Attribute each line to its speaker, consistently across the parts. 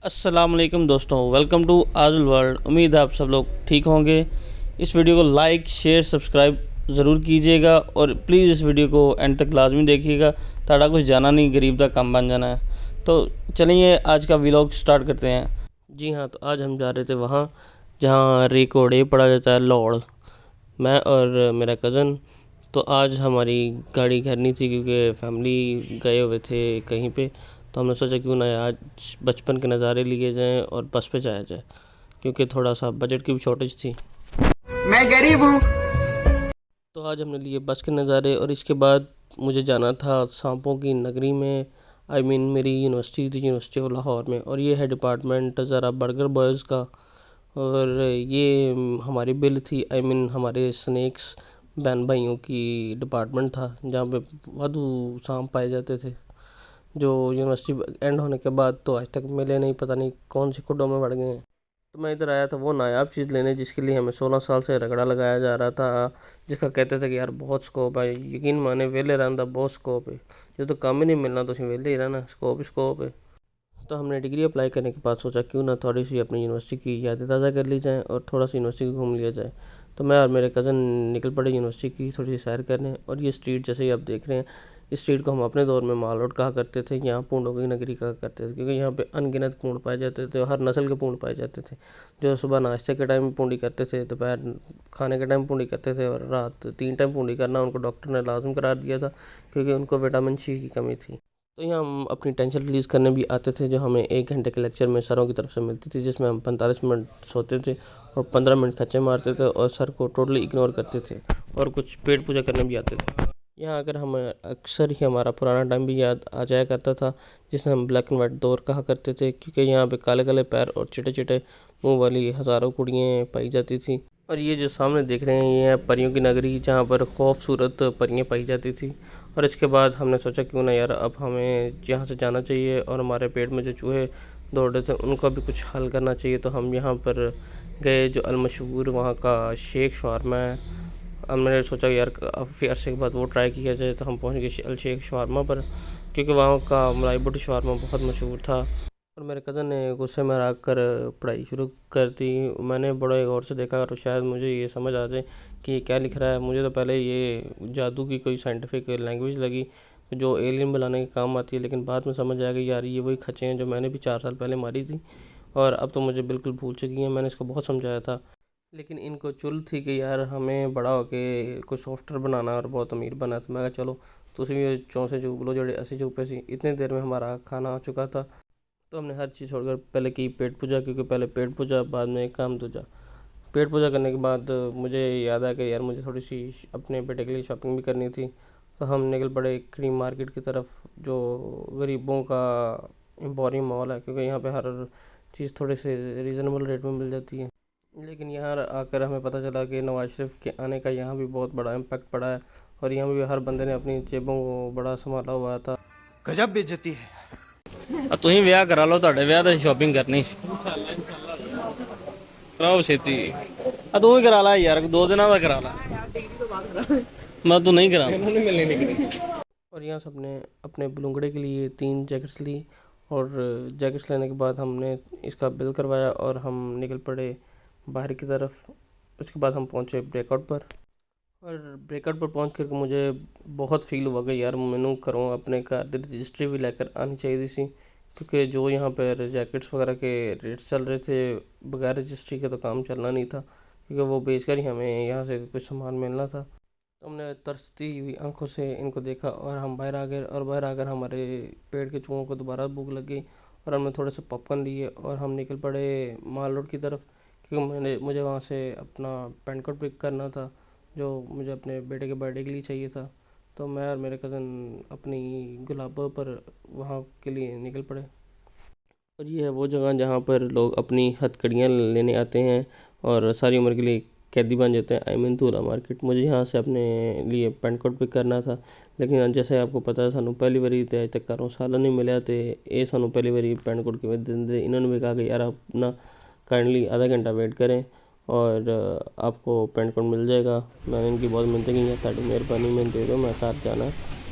Speaker 1: अस्सलाम वालेकुम दोस्तों, वेलकम टू आजुल वर्ल्ड। उम्मीद है आप सब लोग ठीक होंगे। इस वीडियो को लाइक शेयर सब्सक्राइब ज़रूर कीजिएगा और प्लीज़ इस वीडियो को एंड तक लाजमी देखिएगा। ताड़ा कुछ जाना नहीं, गरीब का काम बन जाना है। तो चलिए आज का व्लॉग स्टार्ट करते हैं। जी हाँ, तो आज हम जा रहे थे वहाँ जहाँ रिकॉर्ड पढ़ा जाता है लौड़, मैं और मेरा कज़न। तो आज हमारी गाड़ी घर नहीं थी क्योंकि फैमिली गए हुए थे कहीं पे। तो हमने सोचा क्यों ना आज बचपन के नज़ारे लिए जाएं और बस पे जाया जाए, क्योंकि थोड़ा सा बजट की भी शॉर्टेज थी।
Speaker 2: मैं गरीब हूँ।
Speaker 1: तो आज हमने लिए बस के नज़ारे और इसके बाद मुझे जाना था सांपों की नगरी में। मेरी यूनिवर्सिटी थी, यूनिवर्सिटी ऑफ लाहौर में, और ये है डिपार्टमेंट ज़रा बर्गर बॉयज़ का। और ये हमारी बिल थी, हमारे स्नैक्स बहन भाइयों की डिपार्टमेंट था जहाँ पे वाधू सांप पाए जाते थे, जो यूनिवर्सिटी एंड होने के बाद तो आज तक मिले नहीं, पता नहीं कौन सी खुडों में बढ़ गए हैं। तो मैं इधर आया था वो नायाब चीज़ लेने जिसके लिए हमें 16 साल से रगड़ा लगाया जा रहा था, जिसका कहते थे कि यार बहुत स्कोप है। यकीन माने वेले रहने का बहुत स्कोप है, जो तो काम ही नहीं मिलना तो वेले ही रहना, स्कोप ही स्कोप है। तो हमने डिग्री अप्लाई करने के बाद सोचा क्यों ना थोड़ी सी अपनी यूनिवर्सिटी की यादें ताज़ा कर ली जाएँ और थोड़ा सा यूनिवर्सिटी घूम लिया जाए। तो मैं और मेरे कज़न निकल पड़े यूनिवर्सिटी की थोड़ी सी सैर करने। और ये स्ट्रीट जैसे ही आप देख रहे हैं, इस स्ट्रीट को हम अपने दौर में माल रोड कहा करते थे, यहाँ पूंडों की नगरी कहा करते थे, क्योंकि यहाँ पे अनगिनत पूंड पाए जाते थे और हर नस्ल के पूंड पाए जाते थे। जो सुबह नाश्ते के टाइम पूंडी करते थे, दोपहर खाने के टाइम पूंडी करते थे, और रात 3 टाइम पूंडी करना उनको डॉक्टर ने लाजम करार दिया था, क्योंकि उनको विटामिन सी की कमी थी। तो यहाँ हम अपनी टेंशन रिलीज़ करने भी आते थे, जो हमें 1 घंटे के लेक्चर में सरों की तरफ से मिलती थी, जिसमें हम 45 मिनट सोते थे और 15 मिनट खच्चे मारते थे और सर को टोटली इग्नोर करते थे, और कुछ पेट पूजा करने भी आते थे। यहाँ अगर हम अक्सर ही हमारा पुराना टाइम भी याद आ जाया करता था, जिसे हम ब्लैक एंड वाइट दौर कहा करते थे, क्योंकि यहाँ पे काले काले पैर और चिटे चिटे मुंह वाली हज़ारों कुड़ियाँ पाई जाती थी। और ये जो सामने देख रहे हैं ये है परियों की नगरी, जहाँ पर खूबसूरत परियाँ पाई जाती थी। और इसके बाद हमने सोचा क्यों ना यार अब हमें यहाँ से जाना चाहिए, और हमारे पेट में जो चूहे दौड़ रहे थे उनका भी कुछ हल करना चाहिए। तो हम यहाँ पर गए, जो अलमशहूर वहाँ का शेख शवारमा है। हमने सोचा यार काफ़ी अरसे के बाद वो ट्राई किया जाए, तो हम पहुँच गए अल शेख शवारमा पर, क्योंकि वहाँ का मलाई बोटी शवारमा बहुत मशहूर था। और मेरे कज़न ने गुस्से में आकर पढ़ाई शुरू कर दी। मैंने बड़े गौर से देखा और शायद मुझे ये समझ आ जाए कि ये क्या लिख रहा है। मुझे तो पहले ये जादू की कोई साइंटिफिक लैंग्वेज लगी जो एलियन बुलाने के काम आती है, लेकिन बाद में समझ आ गई यार ये वही खच्चे हैं जो मैंने भी 4 साल पहले मारी थी, और अब तो मुझे बिल्कुल भूल चुकी हैं। मैंने इसको बहुत समझाया था, लेकिन इनको चुल थी कि यार हमें बड़ा होके कुछ सॉफ्टवेयर बनाना और बहुत अमीर बना। तो मैं कहा चलो तुम भी 64 चूक लो जड़े 80 चूक पैसी। इतनी देर में हमारा खाना आ चुका था। तो हमने हर चीज़ छोड़कर पहले की पेट पूजा, क्योंकि पहले पेट पूजा बाद में काम दूजा। पेट पूजा करने के बाद मुझे याद आया कि यार मुझे थोड़ी सी अपने बेटे के लिए शॉपिंग भी करनी थी। तो हम निकल पड़े क्रीम मार्केट की तरफ, जो गरीबों का एम्पोरियम मॉल है, क्योंकि यहाँ पे हर चीज़ थोड़े से रीज़नेबल रेट में मिल जाती है। लेकिन यहाँ आकर हमें पता चला कि नवाज शरीफ के आने का यहाँ भी बहुत बड़ा इम्पैक्ट पड़ा है, और यहाँ भी हर बंदे ने अपनी जेबों को बड़ा संभाला हुआ था।
Speaker 2: गजब बेइज्जती है।
Speaker 1: ਤੁਸੀਂ ਵਿਆਹ ਕਰਾ ਲਓ, ਤੁਹਾਡੇ ਵਿਆਹ ਤੇ ਸ਼ਾਪਿੰਗ ਕਰਨੀ ਕਰਾਓ ਛੇਤੀ। ਤੂੰ ਹੀ ਕਰਾ ਲੈ यार, 2 दिनों का करा ला। मैं तू नहीं करा और यहाँ सबने अपने बुलंगड़े के लिए 3 जैकेट्स ली, और जैकेट्स लेने के बाद हमने इसका बिल करवाया और हम निकल पड़े बाहर की तरफ। उसके बाद हम पहुँचे ब्रेकआउट पर, और ब्रेकआउट पर पहुँच कर मुझे बहुत फील हुआ कि यार मैनू घरों अपने घर की रजिस्ट्री भी लेकर आनी चाहिए थी, क्योंकि जो यहाँ पर जैकेट्स वगैरह के रेट चल रहे थे बगैर रजिस्ट्री के तो काम चलना नहीं था, क्योंकि वो बेचकर ही हमें यहाँ से कुछ सामान मिलना था। तो हमने तरसती हुई आंखों से इनको देखा और हम बाहर आ गए, और बाहर आकर हमारे पेट के चूहों को दोबारा भूख लग गई, और हमने थोड़े से पॉपकॉर्न लिए और हम निकल पड़े माल रोड की तरफ, क्योंकि मुझे वहाँ से अपना पेंट कोट पिक करना था, जो मुझे अपने बेटे के बर्थडे के लिए चाहिए था। तो मैं और मेरे कज़न अपनी गुलाबों पर वहाँ के लिए निकल पड़े। और ये है वो जगह जहाँ पर लोग अपनी हथकड़ियाँ लेने आते हैं और सारी उम्र के लिए कैदी बन जाते हैं। तूला मार्केट। मुझे यहाँ से अपने लिए पेंट कोट पिक करना था, लेकिन जैसे आपको पता है सानू पहली बारी तो अज तक घरों साल नहीं मिले, तो ये सानू पहली बारी पेंट कोट किमें देंगे। इन्होंने भी कहा कि यार आप ना काइंडली आधा घंटा वेट करें और आपको पेंट कोट मिल जाएगा। मैंने इनकी बहुत मिन्नतें की हैं, ताड़ी मेहरबानी मैंने दे दो, मैं घर जाना।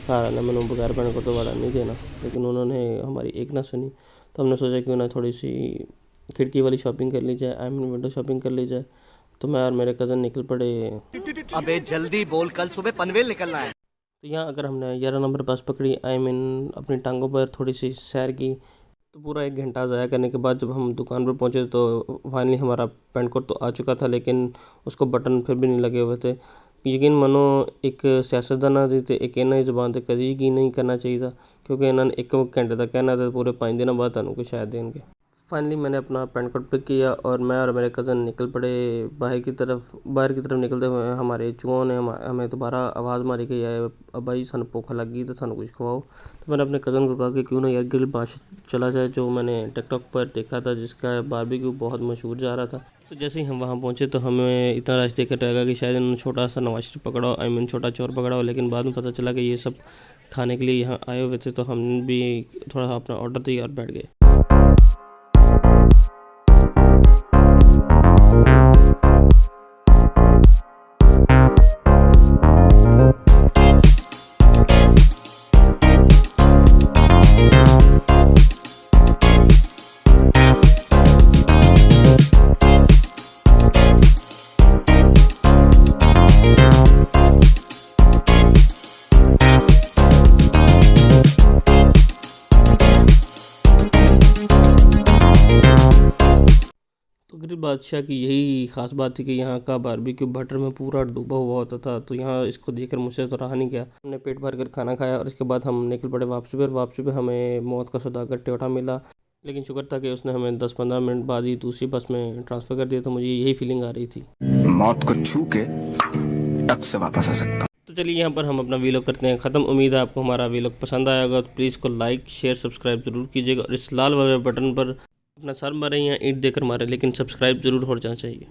Speaker 1: घर आना मैंने बगैर पैंट कोट तो वाला नहीं देना, लेकिन उन्होंने हमारी एक ना सुनी। तो हमने सोचा क्यों ना थोड़ी सी खिड़की वाली शॉपिंग कर ली जाए, आई मीन विंडो शॉपिंग कर ली जाए। तो मैं और मेरे कज़न निकल पड़े।
Speaker 2: अबे जल्दी बोल, कल सुबह पनवेल निकलना है।
Speaker 1: तो यहाँ अगर हमने 11 नंबर बस पकड़ी, आई मीन अपनी टांगों पर थोड़ी सी सैर की, तो पूरा 1 घंटा ज़ाया करने के बाद जब हम दुकान पर पहुँचे तो फाइनली हमारा पैंट कोट तो आ चुका था, लेकिन उसको बटन फिर भी नहीं लगे हुए थे। यकीन मानो एक सियासतदान दी ते एक इन्हां दी ज़ुबान ते कदी यकीन नहीं करना चाहिए, क्योंकि इन्होंने 1 घंटे का कहना था, पूरे 5 दिनों बाद तुहानूं कुछ शायद देंगे। फाइनली मैंने अपना पैंट कोट पिक किया और मैं और मेरे कज़न निकल पड़े बाहर की तरफ निकलते हुए हमारे चूहों ने हमें दोबारा आवाज़ मारी कि यार अब भाई सानू भुख लग गई तो सानू कुछ खवाओ। तो मैंने अपने कज़न को कहा कि क्यों ना यार ग्रिल बाश चला जाए, जो मैंने टिकटॉक पर देखा था, जिसका बारबेक्यू बहुत मशहूर जा रहा था। तो जैसे ही हम वहाँ पहुँचे तो हमें इतना रश देखकर लगा कि शायद इन्होंने छोटा सा नवाज शरीफ पकड़ा हो, आई मीन छोटा चोर पकड़ा हो, लेकिन बाद में पता चला कि ये सब खाने के लिए यहाँ आए हुए थे। तो हम भी थोड़ा सा अपना ऑर्डर दिया और बैठ गए। तो ग्रिल बादशाह की यही ख़ास बात थी कि यहाँ का बारबेक्यू बटर में पूरा डूबा हुआ होता था। तो यहाँ इसको देखकर मुझसे तो रहा नहीं गया, हमने पेट भर कर खाना खाया और इसके बाद हम निकल पड़े वापसी पे हमें मौत का सौदागर टोयोटा मिला, लेकिन शुक्र था कि उसने हमें 10-15 मिनट बाद ही दूसरी बस में ट्रांसफ़र कर दिया। तो मुझे यही फीलिंग आ रही थी,
Speaker 2: मौत को छू के टक से वापस आ सकता।
Speaker 1: तो चलिए यहाँ पर हम अपना वीलॉग करते हैं ख़त्म। उम्मीद है आपको हमारा वीलॉग पसंद आया होगा। तो प्लीज़ इसको लाइक शेयर सब्सक्राइब ज़रूर कीजिएगा और इस लाल वाले बटन पर अपना सर मारें या ईंट देकर मारें, लेकिन सब्सक्राइब ज़रूर हो जाना चाहिए।